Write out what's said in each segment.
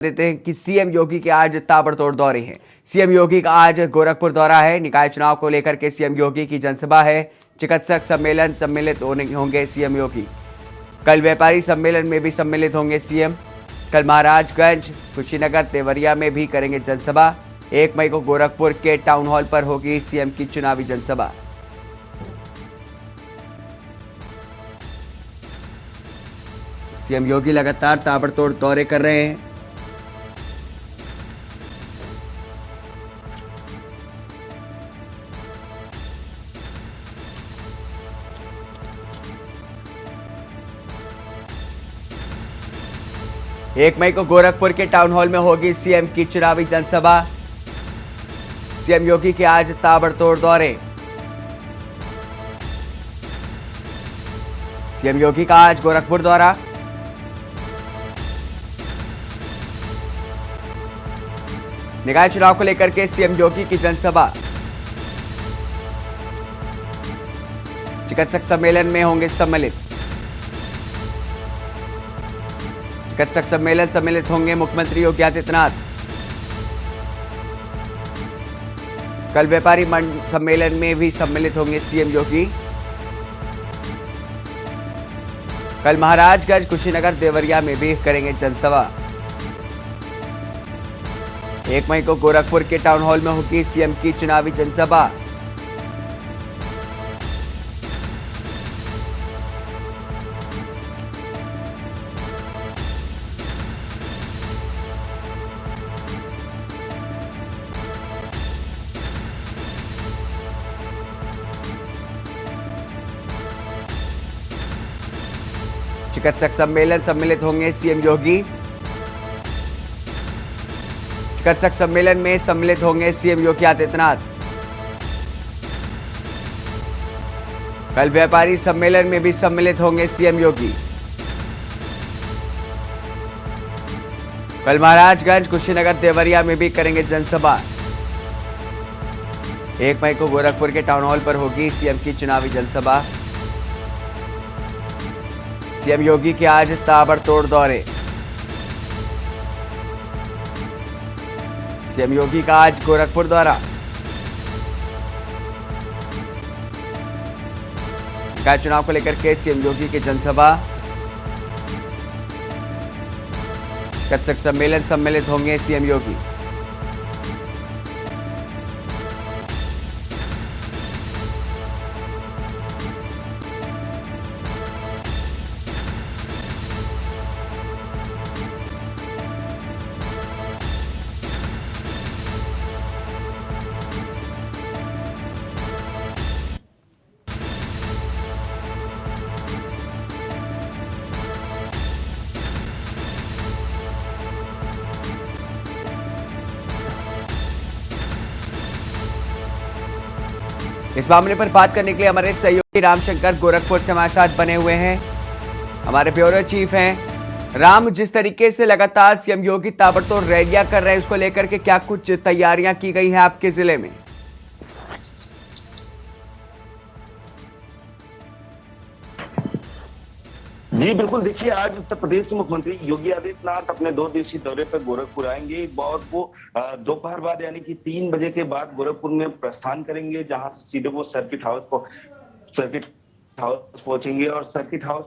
देते हैं कि सीएम योगी के आज ताबड़तोड़ दौरे हैं। सीएम योगी का आज गोरखपुर दौरा है। निकाय चुनाव को लेकर के सीएम योगी की जनसभा है। चिकित्सक सम्मिलित होंगे सीएम योगी। कल व्यापारी सम्मेलन में भी सम्मिलित होंगे सीएम। कल महाराजगंज, कुशीनगर, देवरिया में भी करेंगे जनसभा। 1 मई को गोरखपुर के टाउन हॉल पर होगी सीएम की चुनावी जनसभा। सीएम योगी लगातार ताबड़तोड़ दौरे कर रहे हैं। एक मई को गोरखपुर के टाउन हॉल में होगी सीएम की चुनावी जनसभा। सीएम योगी के आज ताबड़तोड़ दौरे। सीएम योगी का आज गोरखपुर दौरा। निकाय चुनाव को लेकर के सीएम योगी की जनसभा। चिकित्सक सम्मेलन में होंगे सम्मिलित। चिकित्सक सम्मिलित होंगे मुख्यमंत्री योगी आदित्यनाथ। कल व्यापारी सम्मेलन में भी सम्मिलित होंगे सीएम योगी। कल महाराजगंज, कुशीनगर, देवरिया में भी करेंगे जनसभा। 1 मई को गोरखपुर के टाउन हॉल में होगी सीएम की चुनावी जनसभा। चिकित्सक सम्मिलित होंगे सीएम योगी। चिकित्सक सम्मेलन में सम्मिलित होंगे सीएम योगी आदित्यनाथ। कल व्यापारी सम्मेलन में भी सम्मिलित होंगे सीएम योगी। कल महाराजगंज, कुशीनगर, देवरिया में भी करेंगे जनसभा। 1 मई को गोरखपुर के टाउन हॉल पर होगी सीएम की चुनावी जनसभा। सीएम योगी के आज ताबड़तोड़ दौरे। सीएम योगी का आज गोरखपुर दौरा। निकाय चुनाव को लेकर के सीएम योगी की जनसभा। चिकित्सक सम्मिलित होंगे सीएम योगी। इस मामले पर बात करने के लिए हमारे सहयोगी रामशंकर गोरखपुर से हमारे साथ बने हुए हैं। हमारे ब्यूरो चीफ हैं राम। जिस तरीके से लगातार सीएम योगी ताबड़तोड़ रैलियां कर रहे हैं, उसको लेकर के क्या कुछ तैयारियां की गई हैं आपके जिले में? जी बिल्कुल, देखिए आज उत्तर प्रदेश के मुख्यमंत्री योगी आदित्यनाथ अपने 2 दिवसीय दौरे पर गोरखपुर आएंगे और वो दोपहर बाद यानी कि 3 बजे के बाद गोरखपुर में प्रस्थान करेंगे, जहां से सीधे वो सर्किट हाउस पहुंचेंगे और सर्किट हाउस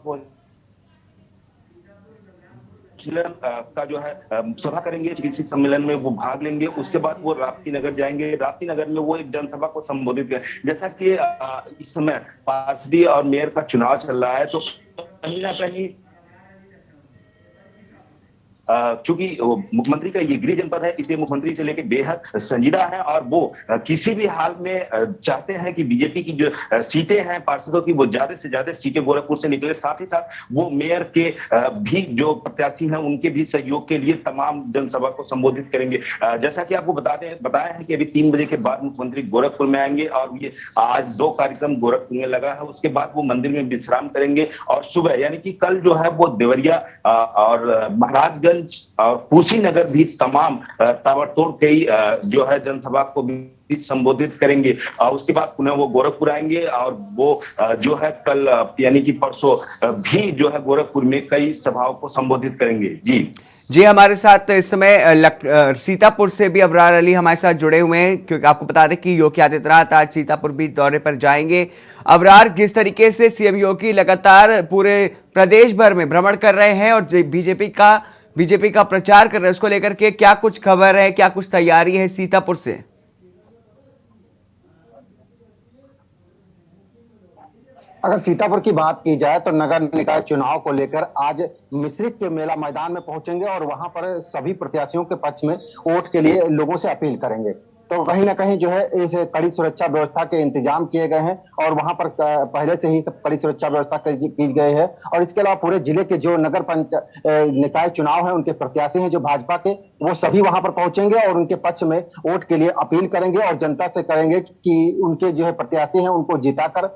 का जो है सभा करेंगे। चिकित्सक सम्मेलन में वो भाग लेंगे। उसके बाद वो राप्ती नगर जाएंगे। राप्ती नगर में वो एक जनसभा को संबोधित करें। जैसा कि इस समय पार्षद और मेयर का चुनाव चल रहा है, तो कहीं ना कहीं चूंकि मुख्यमंत्री का ये गृह जनपद है, इसलिए मुख्यमंत्री से लेकर बेहद संजीदा है और वो किसी भी हाल में चाहते हैं कि बीजेपी की जो सीटें हैं पार्षदों की, वो ज्यादा से ज्यादा सीटें गोरखपुर से निकले। साथ ही साथ वो मेयर के भी जो प्रत्याशी हैं उनके भी सहयोग के लिए तमाम जनसभा को संबोधित करेंगे। जैसा कि आपको बताया है कि अभी 3 बजे के बाद मुख्यमंत्री गोरखपुर में आएंगे और ये आज 2 कार्यक्रम गोरखपुर में लगा है। उसके बाद वो मंदिर में विश्राम करेंगे और सुबह यानी कि कल जो है वो देवरिया और महाराजगंज और कुशीनगर भी तमाम ताबड़तोड़ कई जो है जनसभा को भी संबोधित करेंगे और उसके बाद पुनः वो गोरखपुर आएंगे और वो जो है कल यानी कि परसों भी जो है गोरखपुर में कई सभाओं को संबोधित करेंगे। जी जी, हमारे साथ इस समय सीतापुर से भी अबरार अली हमारे साथ जुड़े हुए हैं, क्योंकि आपको बता दें कि योगी आदित्यनाथ आज सीतापुर भी दौरे पर जाएंगे। अबरार, जिस तरीके से सीएम योगी लगातार पूरे प्रदेश भर में भ्रमण कर रहे हैं और बीजेपी का प्रचार कर रहे हैं, उसको लेकर के क्या कुछ खबर है, क्या कुछ तैयारी है सीतापुर से? अगर सीतापुर की बात की जाए तो नगर निकाय चुनाव को लेकर आज मिश्रिख के मेला मैदान में पहुंचेंगे और वहां पर सभी प्रत्याशियों के पक्ष में वोट के लिए लोगों से अपील करेंगे। तो कहीं ना कहीं जो है इस कड़ी सुरक्षा व्यवस्था के इंतजाम किए गए हैं और वहां पर पहले से ही सब कड़ी सुरक्षा व्यवस्था की गई है। और इसके अलावा पूरे जिले के जो नगर निकाय चुनाव है, उनके प्रत्याशी हैं जो भाजपा के, वो सभी वहां पर पहुंचेंगे और उनके पक्ष में वोट के लिए अपील करेंगे और जनता से करेंगे कि उनके जो है प्रत्याशी हैं उनको जिताकर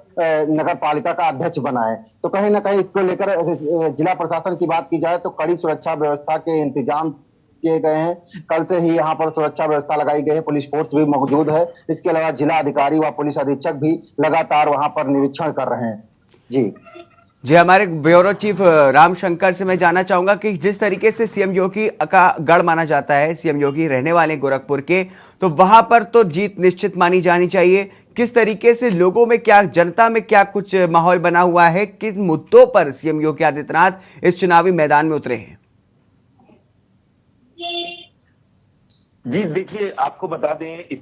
नगर पालिका का अध्यक्ष बनाए। तो कहीं ना कहीं इसको लेकर जिला प्रशासन की बात की जाए तो कड़ी सुरक्षा व्यवस्था के इंतजाम किए गए हैं। कल से ही यहाँ पर सुरक्षा व्यवस्था लगाई गई है, पुलिस फोर्स भी मौजूद है। इसके अलावा जिला अधिकारी व पुलिस अधीक्षक भी लगातार वहां पर निरीक्षण कर रहे हैं। जी, हमारे ब्यूरो चीफ रामशंकर से मैं जानना चाहूंगा कि जिस तरीके से सीएम योगी का गढ़ माना जाता है, सीएम योगी रहने वाले गोरखपुर के, तो वहां पर तो जीत निश्चित मानी जानी चाहिए। किस तरीके से लोगों में, क्या जनता में क्या कुछ माहौल बना हुआ है, किस मुद्दों पर सीएम योगी आदित्यनाथ इस चुनावी मैदान में उतरे हैं? जी देखिए, आपको बता दें, इस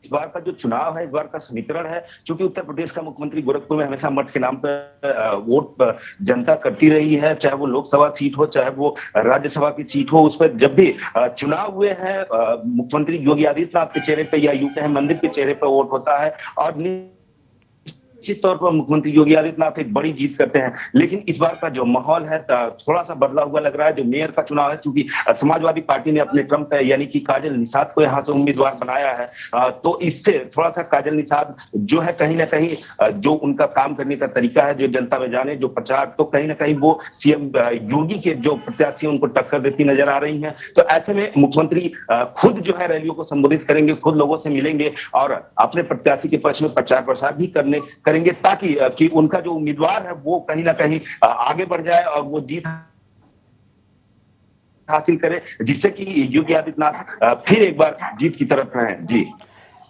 बार का जो चुनाव है, इस बार का समीकरण है, क्योंकि उत्तर प्रदेश का मुख्यमंत्री गोरखपुर में हमेशा मठ के नाम पर वोट जनता करती रही है, चाहे वो लोकसभा सीट हो, चाहे वो राज्यसभा की सीट हो। उस पर जब भी चुनाव हुए हैं, मुख्यमंत्री योगी आदित्यनाथ के चेहरे पे या यूं कहें मंदिर के चेहरे पर वोट होता है और निश्चित तौर पर मुख्यमंत्री योगी आदित्यनाथ एक बड़ी जीत करते हैं। लेकिन इस बार का जो माहौल है थोड़ा सा बदला हुआ लग रहा है। जो मेयर का चुनाव है, चूंकि समाजवादी पार्टी ने अपने ट्रम्प यानी कि काजल निषाद को यहां से उम्मीदवार बनाया है, तो इससे थोड़ा सा काजल निषाद जो है कहीं ना कहीं जो उनका काम करने का तरीका है, जो जनता में जाने, जो प्रचार, तो कहीं ना कहीं वो सीएम योगी के जो प्रत्याशी उनको टक्कर देती नजर आ रही है। तो ऐसे में मुख्यमंत्री खुद जो है रैलियों को संबोधित करेंगे, खुद लोगों से मिलेंगे और अपने प्रत्याशी के पक्ष में प्रचार प्रसार भी करेंगे, ताकि कि उनका जो उम्मीदवार है वो कहीं ना कहीं आगे बढ़ जाए और वो जीत हासिल करे, जिससे कि योगी आदित्यनाथ फिर एक बार जीत की तरफ रहें। जी,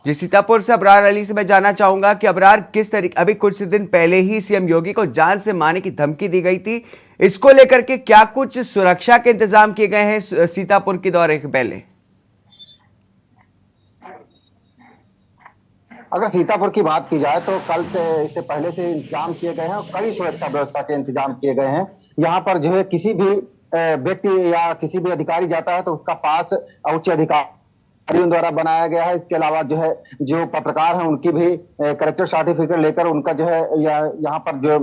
सीतापुर से अबरार अली से मैं जानना चाहूंगा कि अबरार, किस तरीके, अभी कुछ दिन पहले ही सीएम योगी को जान से मारने की धमकी दी गई थी, इसको लेकर के क्या कुछ सुरक्षा के इंतजाम किए गए हैं सीतापुर के दौरे के पहले? अगर सीतापुर की बात की जाए तो कल से इससे पहले से इंतजाम किए गए हैं और कड़ी सुरक्षा व्यवस्था के इंतजाम किए गए हैं। यहाँ पर जो है किसी भी व्यक्ति या किसी भी अधिकारी जाता है तो उसका पास उच्च अधिकारियों द्वारा बनाया गया है। इसके अलावा जो है जो पत्रकार हैं उनकी भी करेक्टर सर्टिफिकेट लेकर उनका जो है यहाँ पर जो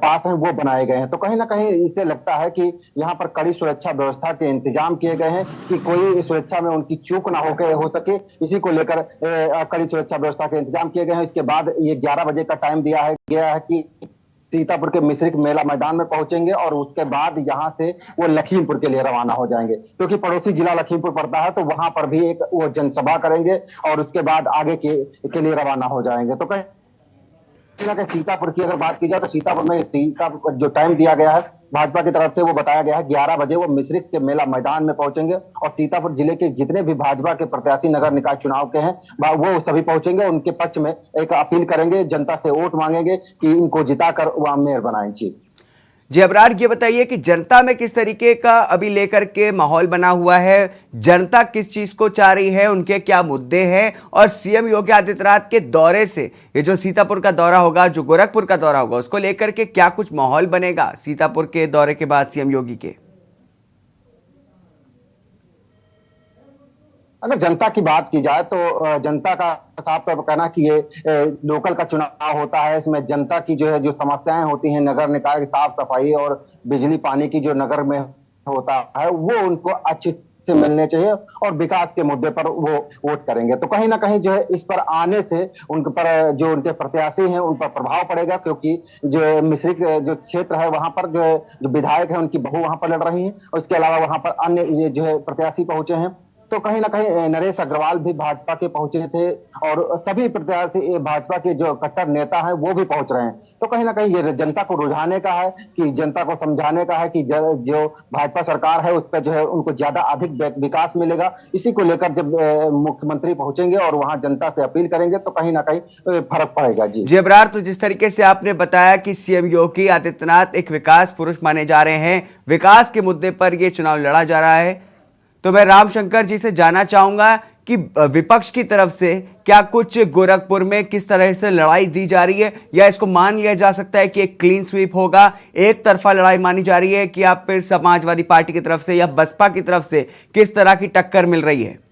पास है वो बनाए गए हैं। तो कहीं ना कहीं इससे लगता है कि यहाँ पर कड़ी सुरक्षा व्यवस्था के इंतजाम किए गए हैं कि कोई सुरक्षा में उनकी चूक ना हो सके, इसी को लेकर कड़ी सुरक्षा व्यवस्था के इंतजाम किए गए हैं। इसके बाद ये 11 बजे का टाइम दिया गया है कि सीतापुर के मिश्रिख मेला मैदान में पहुंचेंगे और उसके बाद यहां से वो लखीमपुर के लिए रवाना हो जाएंगे, क्योंकि पड़ोसी जिला लखीमपुर पड़ता है। तो वहां पर भी एक वो जनसभा करेंगे और उसके बाद आगे के लिए रवाना हो जाएंगे। तो कहीं सीतापुर की अगर बात की जाए तो सीतापुर जो टाइम दिया गया है भाजपा की तरफ से वो बताया गया है 11 बजे वो मिश्रिख के मेला मैदान में पहुंचेंगे और सीतापुर जिले के जितने भी भाजपा के प्रत्याशी नगर निकाय चुनाव के हैं वो सभी पहुंचेंगे। उनके पक्ष में एक अपील करेंगे, जनता से वोट मांगेंगे कि इनको जिताकर वह मेयर बनाएं। जी अबरार, ये बताइए कि जनता में किस तरीके का अभी लेकर के माहौल बना हुआ है, जनता किस चीज को चाह रही है, उनके क्या मुद्दे हैं, और सीएम योगी आदित्यनाथ के दौरे से ये जो सीतापुर का दौरा होगा, जो गोरखपुर का दौरा होगा, उसको लेकर के क्या कुछ माहौल बनेगा सीतापुर के दौरे के बाद सीएम योगी के? अगर जनता की बात की जाए तो जनता का साफ तौर पर कहना कि ये लोकल का चुनाव होता है, इसमें जनता की जो है जो समस्याएं होती हैं नगर निकाय की साफ सफाई और बिजली पानी की जो नगर में होता है वो उनको अच्छी से मिलने चाहिए और विकास के मुद्दे पर वो वोट करेंगे। तो कहीं ना कहीं जो है इस पर आने से उन पर जो उनके प्रत्याशी हैं उन पर प्रभाव पड़ेगा, क्योंकि जो मिश्रिख जो क्षेत्र है वहां पर जो विधायक है उनकी बहू वहां पर लड़ रही है और इसके अलावा वहां पर अन्य ये जो है प्रत्याशी पहुंचे हैं। तो तो कहीं ना कहीं नरेश अग्रवाल भी भाजपा के पहुंचे थे और सभी प्रत्याशी भाजपा के जो कट्टर नेता हैं वो भी पहुंच रहे हैं। तो कहीं ना कहीं ये जनता को रुझाने का है कि जनता को समझाने का है कि जो भाजपा सरकार है उस पर जो है उनको ज्यादा अधिक विकास मिलेगा। इसी को लेकर जब मुख्यमंत्री पहुंचेंगे और वहां जनता से अपील करेंगे तो कहीं ना कहीं फर्क पड़ेगा। जी अबरार, तो जिस तरीके से आपने बताया कि सीएम योगी आदित्यनाथ एक विकास पुरुष माने जा रहे हैं, विकास के मुद्दे पर यह चुनाव लड़ा जा रहा है, तो मैं रामशंकर जी से जानना चाहूंगा कि विपक्ष की तरफ से क्या कुछ गोरखपुर में किस तरह से लड़ाई दी जा रही है, या इसको मान लिया जा सकता है कि एक क्लीन स्वीप होगा, एक तरफा लड़ाई मानी जा रही है, कि आप फिर समाजवादी पार्टी की तरफ से या बसपा की तरफ से किस तरह की टक्कर मिल रही है?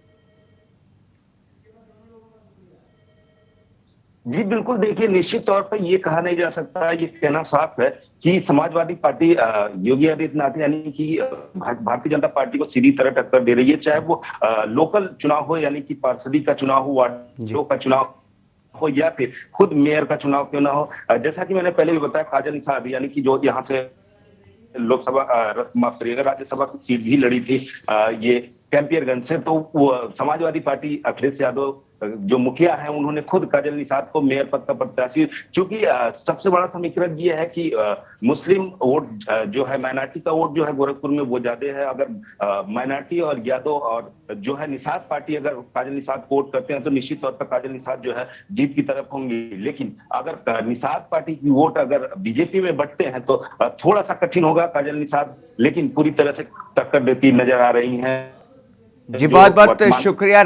जी बिल्कुल, देखिए निश्चित तौर पर ये कहा नहीं जा सकता, ये कहना साफ है कि समाजवादी पार्टी योगी आदित्यनाथ यानी कि भारतीय जनता पार्टी को सीधी तरह टक्कर दे रही है, चाहे वो लोकल चुनाव हो यानी कि पार्षदी का चुनाव हो, वार्डों का चुनाव हो, या फिर खुद मेयर का चुनाव क्यों ना हो। जैसा कि मैंने पहले भी बताया, काजल निषाद यानी कि जो यहाँ से लोकसभा माफ करिएगा राज्यसभा की सीट भी लड़ी थी ये कैंपियरगंज से, तो वो समाजवादी पार्टी अखिलेश यादव जो मुखिया है उन्होंने खुद काजल निषाद को मेयर पद का प्रत्याशी, क्योंकि सबसे बड़ा समीकरण ये है कि मुस्लिम वोट जो है, माइनॉरिटी का वोट जो है गोरखपुर में वो ज्यादा है। अगर माइनॉरिटी और यादव और जो है निषाद पार्टी अगर काजल निषाद को वोट करते हैं तो निश्चित तौर पर काजल निषाद जो है जीत की तरफ होंगी। लेकिन अगर निषाद पार्टी की वोट अगर बीजेपी में बढ़ते हैं तो थोड़ा सा कठिन होगा काजल निषाद, लेकिन पूरी तरह से टक्कर देती नजर आ रही है। जी बहुत बहुत शुक्रिया